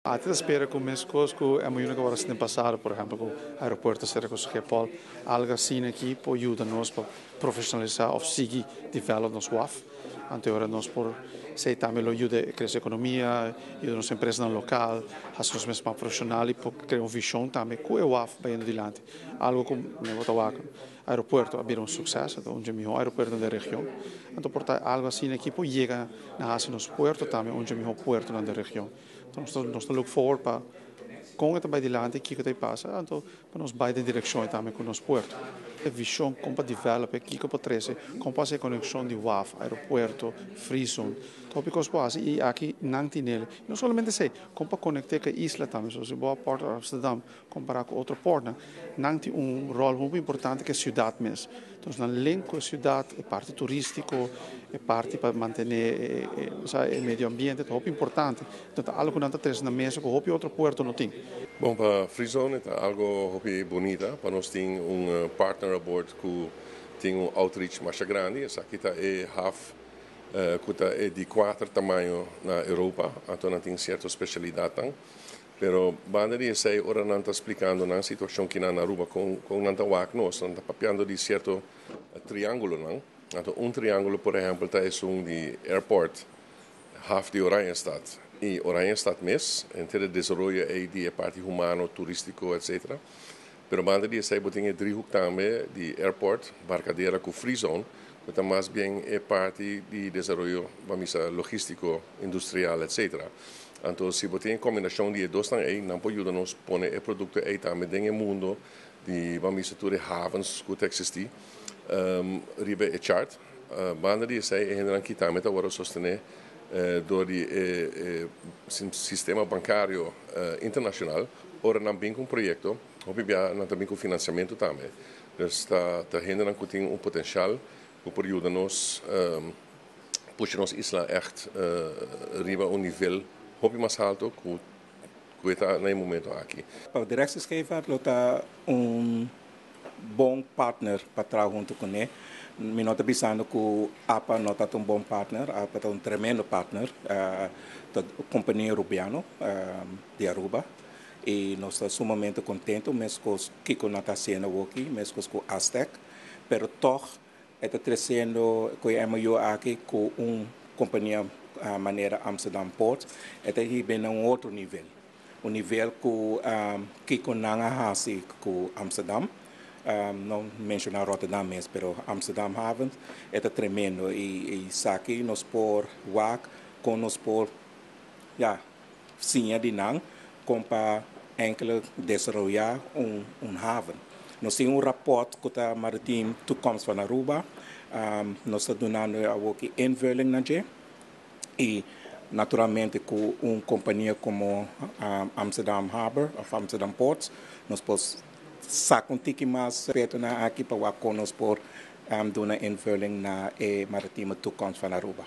Até espera que o mês que é muito agora no passado, por exemplo, com o aeroporto será com o Schiphol, algo assim aqui pode ajudar nós para profissionalizar ou seguir desenvolver nosso WAF. Então agora nós por sei também ajuda a crescer a economia, ajuda nossa empresa no local, as nossas mesmas profissionais para criar uma visão também com o WAF bem adiante. Algo como o aeroporto abrir sucesso, onde é o melhor aeroporto da região. Então portar algo assim aqui pode chegar na nosso porto também, onde é o melhor porto na região. Então nós estamos look forward para com het bij die land ik kijk het passa, então para nós beide direções também com o nosso porto. A visão como para desenvolver, que para trazer, como para a conexão de WAF, aeroporto, free zone, tópicos quase e aqui não tem nele. Não somente sei, como para conectar com a isla também, se boa porta de Amsterdam comparar com outra porta, não tem rol muito importante que a cidade mesmo. Então, na link com a cidade, é parte turístico, é parte para manter o meio ambiente, é muito importante. Então, algo que não está trazendo na mesa, que outro porto não tem. Bom, para a Freezone é algo bonito, para nós tem partner a bordo que tem outreach mais grande, essa aqui é half, que é de 4 tamanhos na Europa, então não tem certa especialidade. Pero bandeira sei ora não está explicando na situação que na Aruba com não está wak nós não está papiando de certo triângulo não. Então triângulo por exemplo tá é de airport half de Oranjestad e Oranjestad mes entre desenvolver aí de parte humano turístico etc. Pero bandeira sei botinha driehoek também de airport barcadeira com free zone que tá mais bem é parte de desenvolver vamos logístico industrial etc. Então, se você tem combinação de dois, não pode ajudar nos pôr o produto aí também no mundo de vamos dizer havens que existem. Ribe é chart. Banda de sei ainda aqui também agora sostener do sistema bancário internacional. Ora não bem com projeto, obviamente não também com financiamento também. Então, está ainda que tem potencial para ajudar nos puxar nos isla echt riba nível hobby mais alto que está no momento aqui. Para o direção-escrever, está bom partner para trabalhar junto com ele. Me nota pensando que o APA não está um bom partner, a APA está tremendo partner, da companhia rubiana de Aruba. E nós estamos sumamente contentes, mesmo com o que nós estamos fazendo aqui, mesmo com o Aztec, mas toch está crescendo com a MU aqui com companhia a maneira Amsterdam Port, é hier bem outro nível. O nível que não há com Amsterdam, não mencionar Rotterdam mesmo, mas Amsterdam Haven é tremendo e aqui nós por WAC com nós por sim de não como para enkele desenvolver haven. Nós temos rapport que a maritiem toekomst van Aruba, nós estamos dando aqui invulling na e naturalmente com uma companhia como Amsterdam Harbor ou Amsterdam Ports, nós podemos sacar tique mais perto aqui para nós por dar uma invulling na maritime toekomst van Aruba.